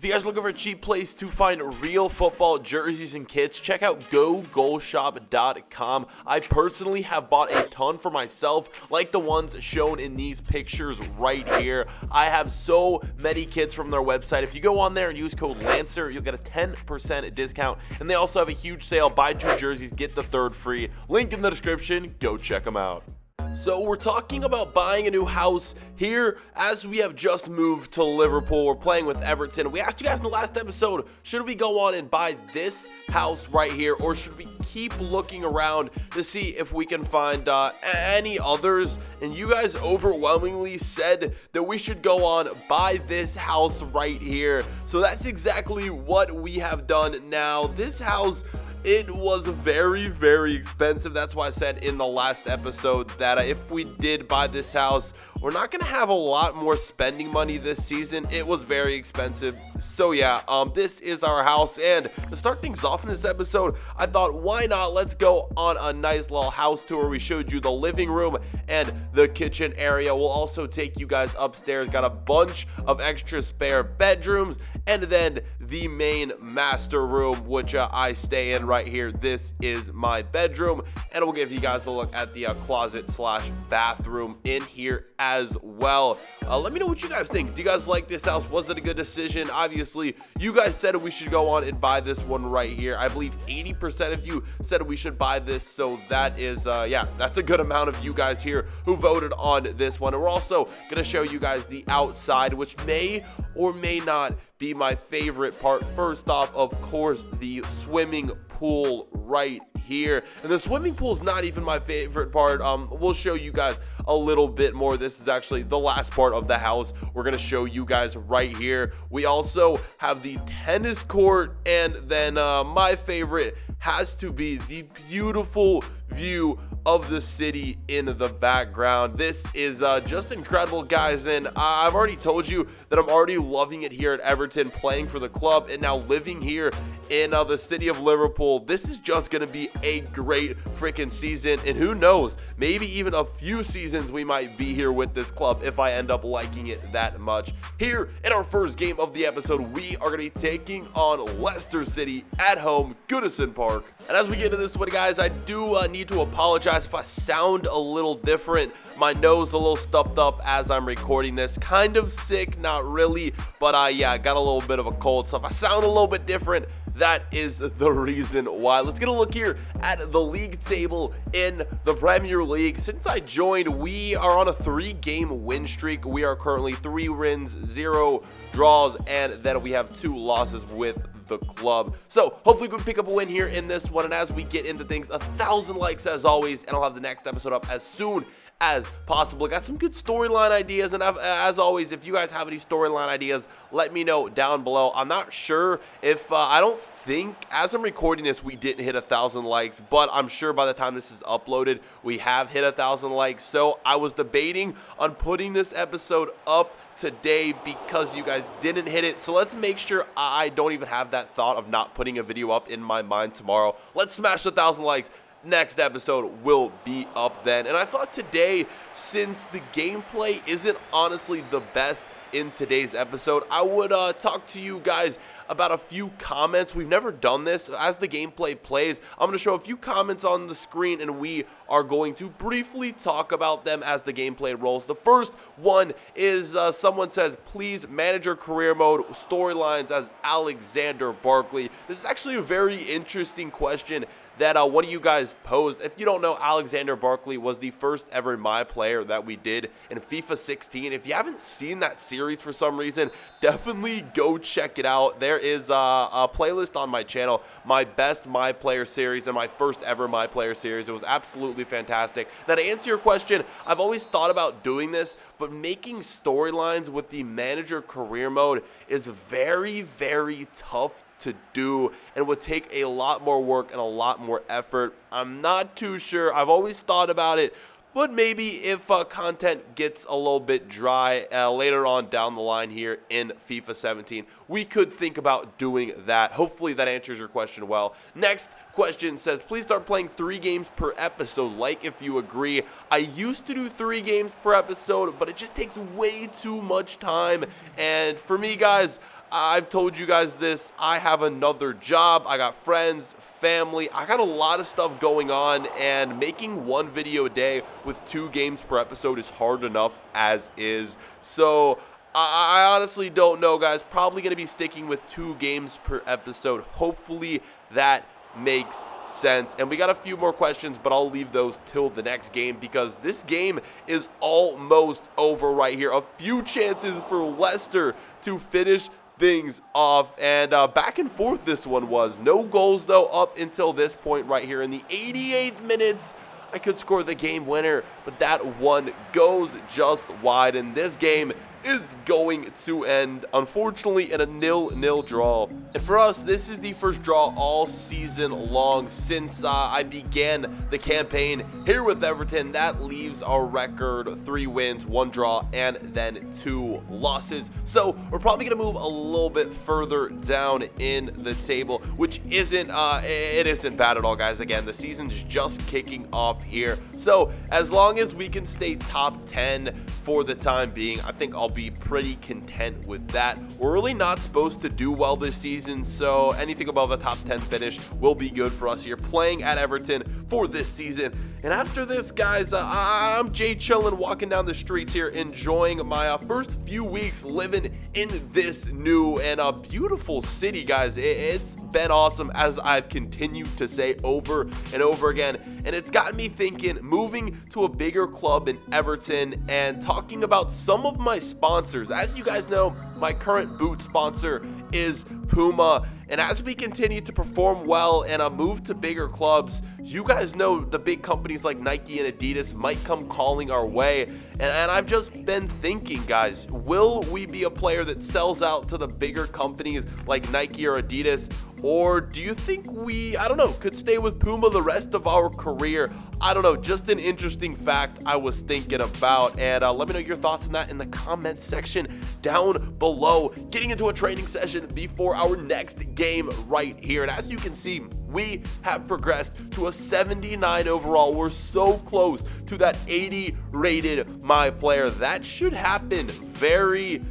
If you guys are looking for a cheap place to find real football jerseys and kits, check out GoGoldShop.com. I personally have bought a ton for myself, like the ones shown in these pictures right here. I have so many kits from their website. If you go on there and use code Lancer, you'll get a 10% discount. And they also have a huge sale, buy 2 jerseys, get the 3rd free. Link in the description, go check them out. So we're talking about buying a new house here as we have just moved to Liverpool. We're playing with Everton. We asked you guys in the last episode, should we go on and buy this house right here, or should we keep looking around to see if we can find any others? And you guys overwhelmingly said that we should go on buy this house right here. So that's exactly what we have done now. This house, it was very, very expensive. That's why I said in the last episode that if we did buy this house, we're not going to have a lot more spending money this season. It was very expensive. So yeah, this is our house. And to start things off in this episode, I thought, why not? Let's go on a nice little house tour. We showed you the living room and the kitchen area. We'll also take you guys upstairs. Got a bunch of extra spare bedrooms. And then the main master room, which I stay in right here. This is my bedroom. And we'll give you guys a look at the closet / bathroom in here as well. Let me know what you guys think. Do you guys like this house? Was it a good decision? Obviously, you guys said we should go on and buy this one right here. I believe 80% of you said we should buy this. So that is, yeah, that's a good amount of you guys here who voted on this one. And we're also going to show you guys the outside, which may or may not be my favorite part. First off, of course, the swimming pool right here. And the swimming pool is not even my favorite part. We'll show you guys a little bit more. This is actually the last part of the house we're going to show you guys right here. We also have the tennis court, and then my favorite has to be the beautiful view of the city in the background. This is just incredible, guys, and I've already told you that I'm already loving it here at Everton, playing for the club and now living here in the city of Liverpool. This is just going to be a great freaking season, and who knows, maybe even a few seasons we might be here with this club if I end up liking it that much. Here in our first game of the episode, we are going to be taking on Leicester City at home, Goodison Park. And as we get into this one, guys, I do need to apologize if I sound a little different. My nose a little stuffed up as I'm recording this. Kind of sick, not really, but yeah, I got a little bit of a cold. So if I sound a little bit different, that is the reason why. Let's get a look here at the league table in the Premier League. Since I joined, we are on a 3-game win streak. We are currently 3 wins, 0 draws, and then we have 2 losses with the club. So hopefully we can pick up a win here in this one. And as we get into things, 1,000 likes as always, and I'll have the next episode up as soon as possible. Got some good storyline ideas, and as always, if you guys have any storyline ideas, let me know down below. I'm not sure if I don't think as I'm recording this we didn't hit 1,000 likes, but I'm sure by the time this is uploaded we have hit 1,000 likes. So I was debating on putting this episode up today because you guys didn't hit it. So let's make sure I don't even have that thought of not putting a video up in my mind tomorrow. Let's smash 1,000 likes. Next episode will be up then. And I thought today, since the gameplay isn't honestly the best in today's episode, I would talk to you guys about a few comments. We've never done this. As the gameplay plays, I'm going to show a few comments on the screen, and we are going to briefly talk about them as the gameplay rolls. The first one is someone says, please manager career mode storylines as Alexander Barkley. This is actually a very interesting question that one of you guys posed. If you don't know, Alexander Barkley was the first ever My Player that we did in FIFA 16. If you haven't seen that series for some reason, definitely go check it out. There is a playlist on my channel, my best My Player series and my first ever My Player series. It was absolutely fantastic. Now, to answer your question, I've always thought about doing this, but making storylines with the manager career mode is very, very tough to do and would take a lot more work and a lot more effort. I'm not too sure. I've always thought about it, but maybe if content gets a little bit dry later on down the line here in FIFA 17, we could think about doing that. Hopefully that answers your question well. Next question says, please start playing 3 games per episode. Like if you agree. I used to do 3 games per episode, but it just takes way too much time. And for me, guys, I've told you guys this. I have another job. I got friends, family. I got a lot of stuff going on, and making one video a day with 2 games per episode is hard enough as is. So I honestly don't know, guys. Probably going to be sticking with 2 games per episode. Hopefully that makes sense. And we got a few more questions, but I'll leave those till the next game because this game is almost over right here. A few chances for Leicester to finish things off, and back and forth this one was. No goals though up until this point right here. In the 88th minutes, I could score the game winner, but that one goes just wide, and this game is going to end, unfortunately, in a 0-0 draw. And for us, this is the first draw all season long since I began the campaign here with Everton. That leaves our record 3 wins, 1 draw, and then 2 losses. So we're probably going to move a little bit further down in the table, which isn't bad at all, guys. Again, the season's just kicking off here. So as long as we can stay top 10 for the time being, I think I'll be pretty content with that. We're really not supposed to do well this season, so anything above a top 10 finish will be good for us here playing at Everton for this season. And after this, guys, I'm Jay chillin', walking down the streets here, enjoying my first few weeks living in this new and beautiful city, guys. It's been awesome, as I've continued to say over and over again, and it's gotten me thinking, moving to a bigger club in Everton and talking about some of my sponsors. As you guys know, my current boot sponsor is Puma, and as we continue to perform well and move to bigger clubs, you guys know the big companies like Nike and Adidas might come calling our way, and I've just been thinking, guys, will we be a player that sells out to the bigger companies like Nike or Adidas, or do you think we, I don't know, could stay with Puma the rest of our career? I don't know, just an interesting fact I was thinking about, and let me know your thoughts on that in the comments section down below. Getting into a training session before our next game right here, and as you can see, we have progressed to a 79 overall. We're so close to that 80 rated my player. That should happen very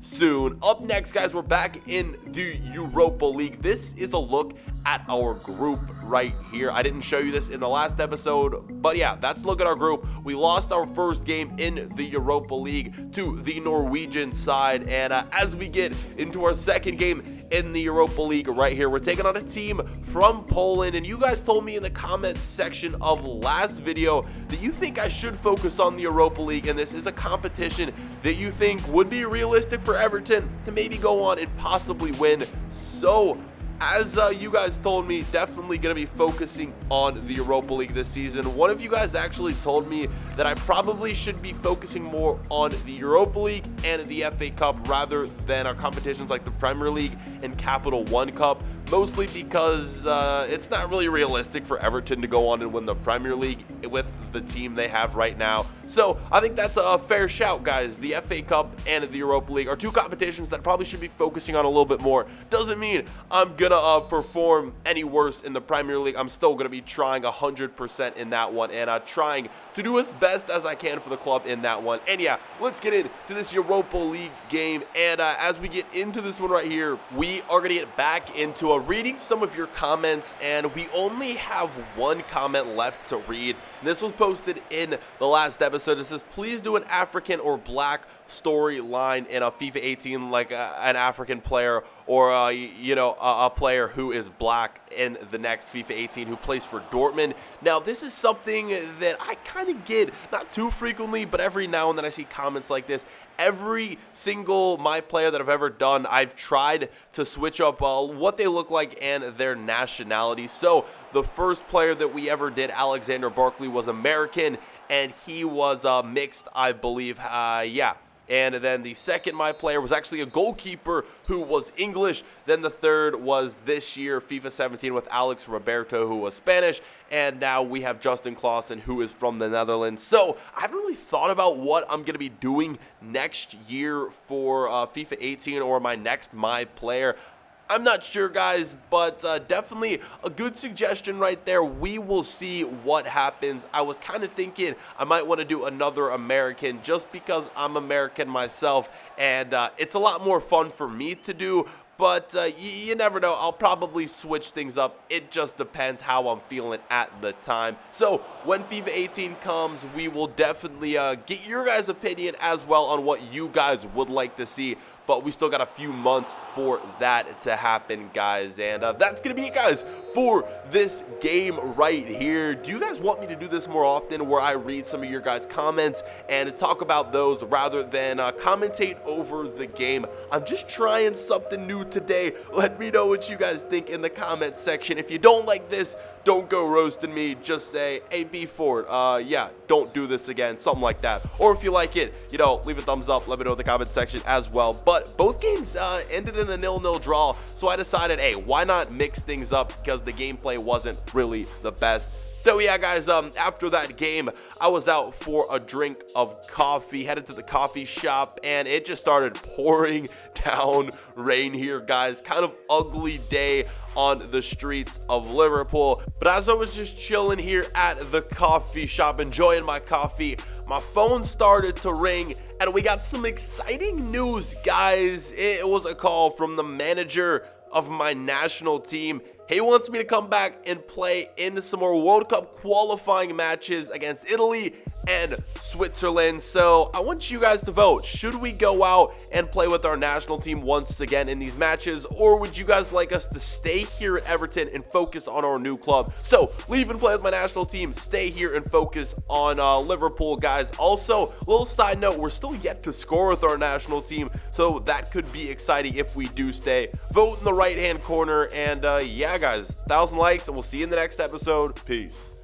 soon. Up next, guys, we're back in the Europa League. This is a look at our group right here. I didn't show you this in the last episode, but yeah, that's a look at our group. We lost our first game in the Europa League to the Norwegian side, and as we get into our second game in the Europa League right here, we're taking on a team from Poland, and you guys told me in the comments section of last video that you think I should focus on the Europa League, and this is a competition that you think would be realistic for Everton to maybe go on and possibly win. So as you guys told me, definitely going to be focusing on the Europa League this season. One of you guys actually told me that I probably should be focusing more on the Europa League and the FA Cup rather than our competitions like the Premier League and Capital One Cup, mostly because it's not really realistic for Everton to go on and win the Premier League with the team they have right now. So I think that's a fair shout, guys. The FA Cup and the Europa League are 2 competitions that I probably should be focusing on a little bit more. Doesn't mean I'm gonna perform any worse in the Premier League. I'm still gonna be trying 100% in that one, and trying to do as best as I can for the club in that one. And yeah, let's get into this Europa League game. And as we get into this one right here, we are gonna get back into reading some of your comments, and we only have 1 comment left to read. This was posted in the last episode. It says, please do an African or black storyline in a FIFA 18, like an African player or a player who is black in the next FIFA 18 who plays for Dortmund. Now, this is something that I kind of get, not too frequently, but every now and then I see comments like this. Every single my player that I've ever done, I've tried to switch up what they look like and their nationality. So the first player that we ever did, Alexander Barkley, was American, and he was mixed, I believe. Yeah. And then the second my player was actually a goalkeeper who was English. Then the third was this year, FIFA 17, with Alex Roberto, who was Spanish. And now we have Justin Klaasen, who is from the Netherlands. So I haven't really thought about what I'm going to be doing next year for FIFA 18 or my next my player. I'm not sure, guys, but definitely a good suggestion right there. We will see what happens. I was kind of thinking I might want to do another American just because I'm American myself, and it's a lot more fun for me to do. But you never know. I'll probably switch things up. It just depends how I'm feeling at the time. So when FIFA 18 comes, we will definitely get your guys' opinion as well on what you guys would like to see. But we still got a few months for that to happen, guys. And that's going to be it, guys, for this game right here. Do you guys want me to do this more often, where I read some of your guys' comments and talk about those rather than commentate over the game? I'm just trying something new today. Let me know what you guys think in the comment section. If you don't like this, don't go roasting me. Just say, hey, B4, yeah, don't do this again, something like that. Or if you like it, you know, leave a thumbs up. Let me know in the comment section as well. But both games ended in a 0-0 draw, so I decided, hey, why not mix things up, because the gameplay wasn't really the best. So yeah, guys, after that game, I was out for a drink of coffee, headed to the coffee shop, and it just started pouring down rain here, guys. Kind of ugly day on the streets of Liverpool. But as I was just chilling here at the coffee shop, enjoying my coffee, my phone started to ring, and we got some exciting news, guys. It was a call from the manager of my national team. He wants me to come back and play in some more World Cup qualifying matches against Italy and Switzerland. So I want you guys to vote. Should we go out and play with our national team once again in these matches, or would you guys like us to stay here at Everton and focus on our new club? So leave and play with my national team, stay here and focus on Liverpool, guys. Also, little side note, we're still yet to score with our national team, so that could be exciting if we do stay. Vote in the right hand corner, and yeah, guys, 1,000 likes, and we'll see you in the next episode. Peace.